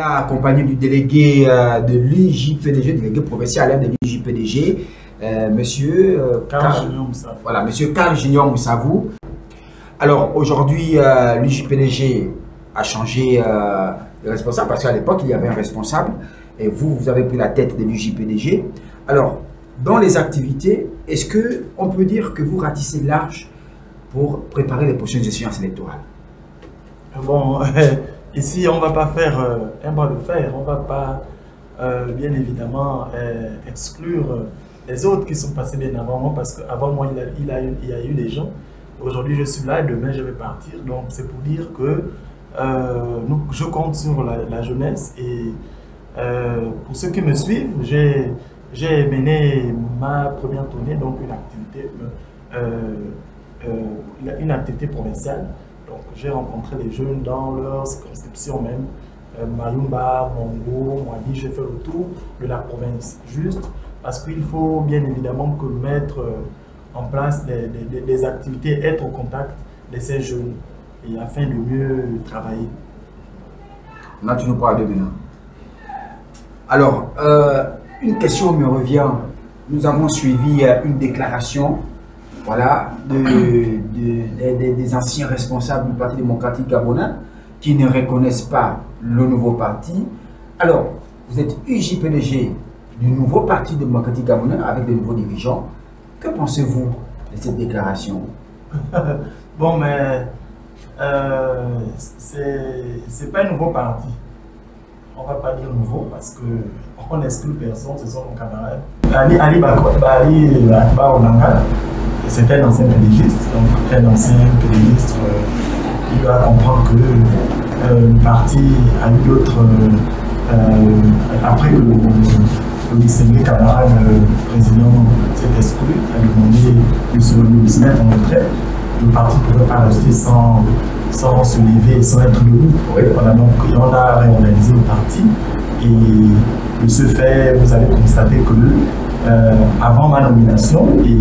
Accompagné du délégué de l'UJPDG, délégué provincial de l'UJPDG, monsieur Karl Junior Moussavou. Alors aujourd'hui, l'UJPDG a changé de responsable parce qu'à l'époque, il y avait un responsable et vous avez pris la tête de l'UJPDG. Alors, dans les activités, est-ce qu'on peut dire que vous ratissez large pour préparer les prochaines échéances électorales? Bon, ici, on ne va pas faire un bras de fer, on ne va pas, bien évidemment, exclure les autres qui sont passés bien avant moi, parce qu'avant moi, il y a eu des gens. Aujourd'hui, je suis là et demain, je vais partir. Donc, c'est pour dire que je compte sur la jeunesse. Et pour ceux qui me suivent, j'ai mené ma première tournée, donc une activité provinciale. Donc, j'ai rencontré les jeunes dans leur circonscription même, Mayumba, Mongo, Mwadi, j'ai fait le tour de la province. Juste parce qu'il faut bien évidemment que mettre en place des activités, être au contact de ces jeunes et afin de mieux travailler. Là, tu nous parles de maintenant. Alors, une question me revient. Nous avons suivi une déclaration, voilà, des anciens responsables du Parti démocratique gabonais qui ne reconnaissent pas le nouveau parti. Alors, vous êtes UJPDG du nouveau Parti démocratique gabonais avec de nouveaux dirigeants. Que pensez-vous de cette déclaration? Bon, mais c'est pas un nouveau parti. On va pas dire nouveau parce qu'on n'exclut personne, ce sont nos camarades. Ali Bakba Onanga, c'est un ancien pédagogiste, donc un ancien pédagogiste, il doit comprendre que le parti a eu d'autres, après que le distingué camarade président s'est exclu, a demandé de se mettre en retrait. Le parti ne pouvait pas rester sans se lever, sans être debout. Oui. Voilà, donc on a réorganisé le parti et de ce fait, vous allez constater que avant ma nomination et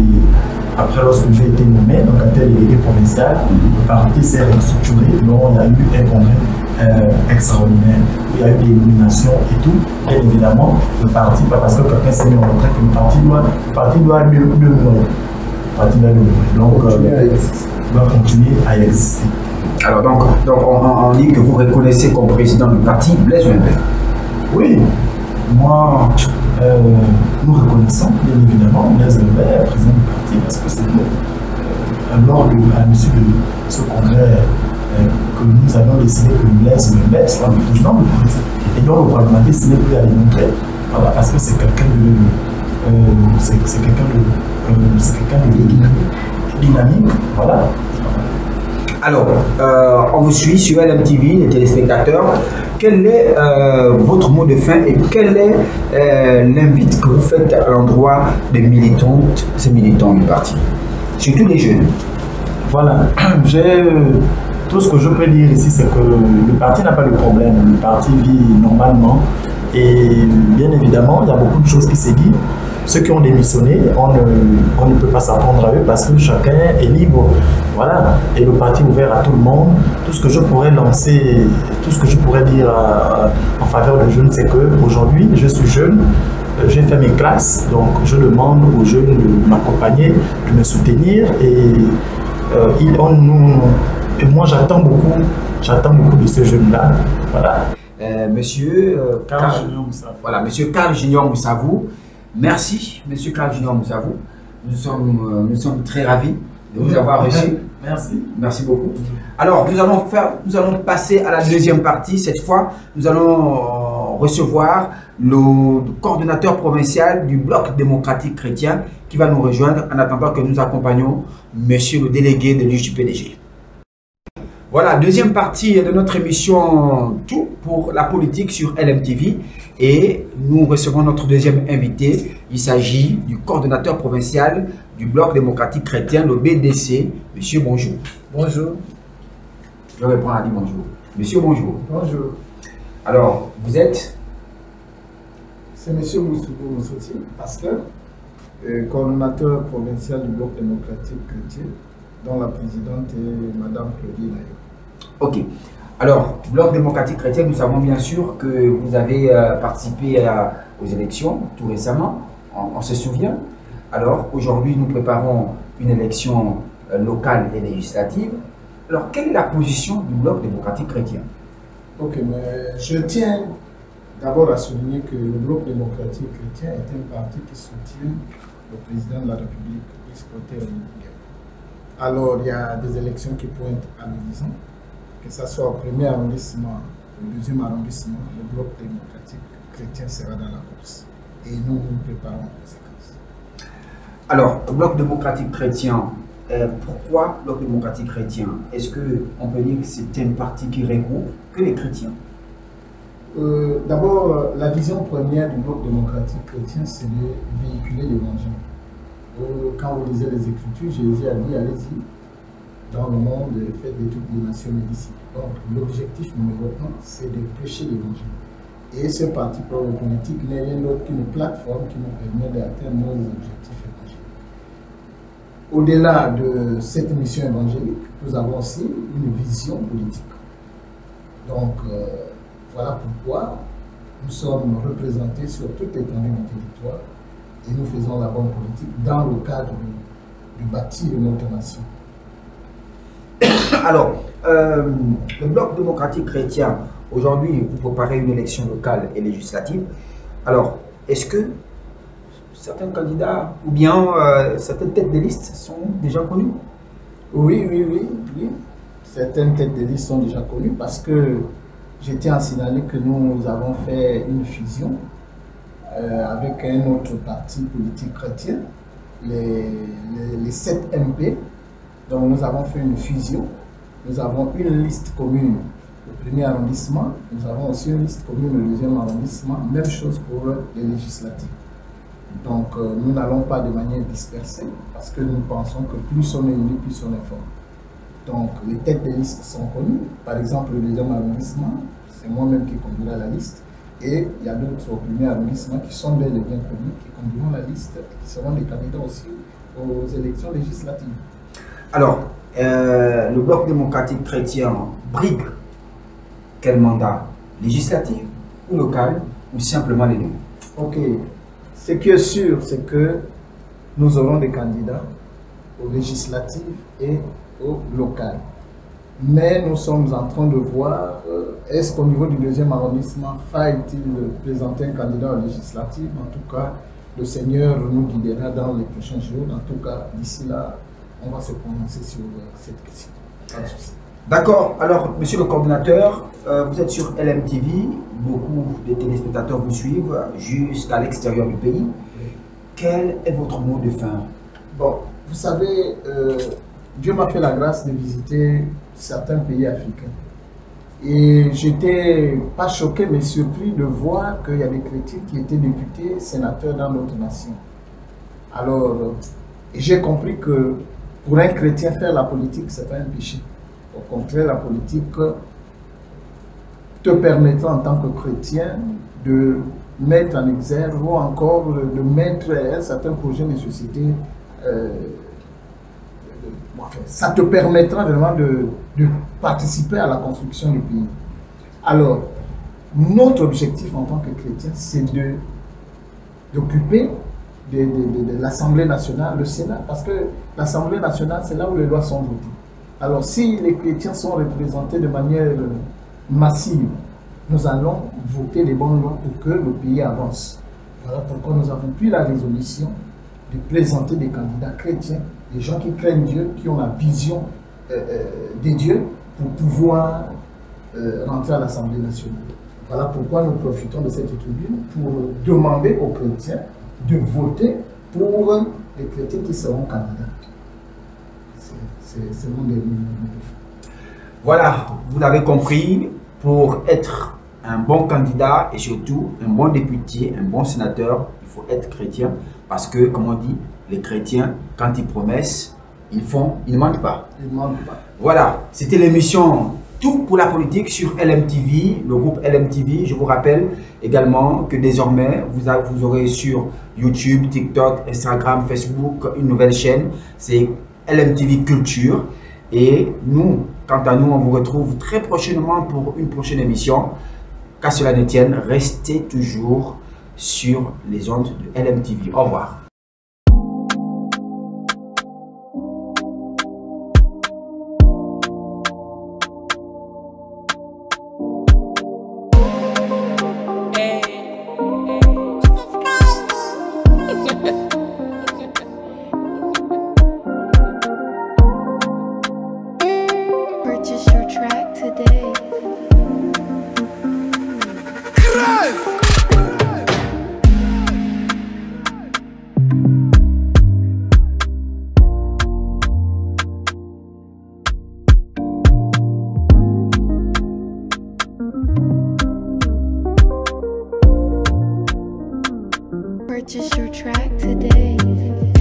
après lorsque j'ai été nommé donc à tel délégué provincial, le parti s'est restructuré, donc il y a eu un congrès extraordinaire. Il y a eu des nominations et tout. Bien évidemment, le parti, pas parce que quelqu'un s'est mis en retrait que le parti doit mieux mourir. Donc, doit continuer à exister. Alors, donc on dit que vous reconnaissez comme président du parti Blaise Wembé. Oui, moi, nous reconnaissons bien évidemment Blaise Wembé, président du parti, parce que c'est lors à l'issue de ce congrès que nous avons décidé que Blaise Wembé soit le président du parti. Et donc, le pragmatisme, ce n'est plus à démontrer, voilà, parce que c'est quelqu'un de dynamique, voilà. Alors, on vous suit sur LMTV, les téléspectateurs. Quel est votre mot de fin et quel est l'invite que vous faites à l'endroit des militantes, ces militants du parti, surtout les jeunes? Voilà, tout ce que je peux dire ici, c'est que le parti n'a pas de problème. Le parti vit normalement et bien évidemment, il y a beaucoup de choses qui se disent. Ceux qui ont démissionné, on ne peut pas s'apprendre à eux parce que chacun est libre. Voilà. Et le parti est ouvert à tout le monde. Tout ce que je pourrais lancer, tout ce que je pourrais dire en faveur des jeunes, c'est qu'aujourd'hui, je suis jeune, j'ai fait mes classes, donc je demande aux jeunes de m'accompagner, de me soutenir. Et moi, j'attends beaucoup de ces jeunes-là. Voilà. Monsieur Karl Junior Moussavou. Merci, monsieur Karl Junior Moussavou. Nous sommes très ravis de vous avoir reçu. Merci. Merci beaucoup. Alors, nous allons passer à la deuxième partie. Cette fois, nous allons recevoir le coordonnateur provincial du Bloc démocratique chrétien qui va nous rejoindre en attendant que nous accompagnions monsieur le délégué de l'UJPDG. Voilà, deuxième partie de notre émission Tout pour la politique sur LMTV. Et nous recevons notre deuxième invité. Il s'agit du coordonnateur provincial du Bloc démocratique chrétien, le BDC. Monsieur, bonjour. Bonjour. Je vais répondre à dire bonjour. Monsieur, bonjour. Bonjour. Alors, vous êtes? C'est monsieur Moussoukou Moussouti, pasteur, coordonnateur provincial du Bloc démocratique chrétien, dont la présidente est madame Claudie Layo. Ok. Alors, Bloc démocratique chrétien, nous savons bien sûr que vous avez participé aux élections tout récemment, on se souvient. Alors, aujourd'hui, nous préparons une élection locale et législative. Alors, quelle est la position du Bloc démocratique chrétien? Ok, mais je tiens d'abord à souligner que le Bloc démocratique chrétien est un parti qui soutient le président de la République, Iscoté Olingué. Alors, il y a des élections qui pointent à l'horizon, que ce soit au premier arrondissement, au deuxième arrondissement, le Bloc démocratique chrétien sera dans la course. Et nous nous préparons en conséquence. Alors, le Bloc démocratique chrétien, pourquoi Bloc démocratique chrétien? Est-ce qu'on peut dire que c'est un parti qui regroupe que les chrétiens? D'abord, la vision première du Bloc démocratique chrétien, c'est de véhiculer l'évangile. Quand vous lisez les Écritures, Jésus a dit, allez-y, dans le monde, faites de toutes les nations et disciples. Donc, l'objectif numéro 1, c'est de prêcher l'évangile. Et ce parti politique n'est rien d'autre qu'une plateforme qui nous permet d'atteindre nos objectifs évangéliques. Au-delà de cette mission évangélique, nous avons aussi une vision politique. Donc, voilà pourquoi nous sommes représentés sur toute l'étendue du territoire et nous faisons la bonne politique dans le cadre du bâti de notre nation. Alors, le Bloc démocratique chrétien, aujourd'hui, vous préparez une élection locale et législative. Alors, est-ce que certains candidats ou bien certaines têtes de liste sont déjà connues? Oui. Certaines têtes de liste sont déjà connues parce que je tiens à signaler que nous avons fait une fusion avec un autre parti politique chrétien, les 7 MP. Donc nous avons fait une fusion. Nous avons une liste commune au premier arrondissement. Nous avons aussi une liste commune au deuxième arrondissement. Même chose pour les législatives. Donc nous n'allons pas de manière dispersée parce que nous pensons que plus on est unis, plus on est fort. Donc les têtes de liste sont connues. Par exemple, le deuxième arrondissement, c'est moi-même qui conduira la liste. Et il y a d'autres au premier arrondissement qui sont bel et bien connus, qui conduiront la liste et qui seront des candidats aussi aux élections législatives. Alors, le Bloc démocratique chrétien brigue quel mandat? Législatif ou local ou simplement les deux? Ok. Ce qui est sûr, c'est que nous aurons des candidats aux législatives et aux locales. Mais nous sommes en train de voir, est-ce qu'au niveau du deuxième arrondissement, faille-t-il présenter un candidat aux législatives? En tout cas, le Seigneur nous guidera dans les prochains jours. En tout cas, d'ici là, on va se prononcer sur cette question. Pas de souci. D'accord. Alors, monsieur le coordinateur, vous êtes sur LMTV. Beaucoup de téléspectateurs vous suivent jusqu'à l'extérieur du pays. Quel est votre mot de fin? Bon, vous savez, Dieu m'a fait la grâce de visiter certains pays africains. Et j'étais pas choqué, mais surpris de voir qu'il y a des chrétiens qui étaient députés, sénateurs dans notre nation. Alors, j'ai compris que pour un chrétien, faire la politique, ce n'est pas un péché. Au contraire, la politique te permettra en tant que chrétien de mettre en exergue ou encore de mettre un certain projet de société. Ça te permettra vraiment de participer à la construction du pays. Alors, notre objectif en tant que chrétien, c'est d'occuper de l'Assemblée nationale, le Sénat, parce que l'Assemblée nationale, c'est là où les lois sont votées. Alors, si les chrétiens sont représentés de manière massive, nous allons voter les bonnes lois pour que le pays avance. Voilà pourquoi nous avons pris la résolution de présenter des candidats chrétiens, des gens qui craignent Dieu, qui ont la vision des dieux pour pouvoir rentrer à l'Assemblée nationale. Voilà pourquoi nous profitons de cette tribune pour demander aux chrétiens de voter pour les chrétiens qui seront candidats. C'est mon dernier mot. Voilà, vous l'avez compris, pour être un bon candidat et surtout un bon député, un bon sénateur, il faut être chrétien parce que, comme on dit, les chrétiens, quand ils promettent, ils font, ils ne mentent pas. Ils ne mentent pas. Voilà, c'était l'émission Tout pour la politique sur LMTV, le groupe LMTV. Je vous rappelle également que désormais, vous aurez sur YouTube, TikTok, Instagram, Facebook, une nouvelle chaîne, c'est LMTV Culture. Et nous, Quant à nous, on vous retrouve très prochainement pour une prochaine émission. Qu'à cela ne tienne, restez toujours sur les ondes de LMTV. Au revoir. Purchase your track today. Purchase your track today.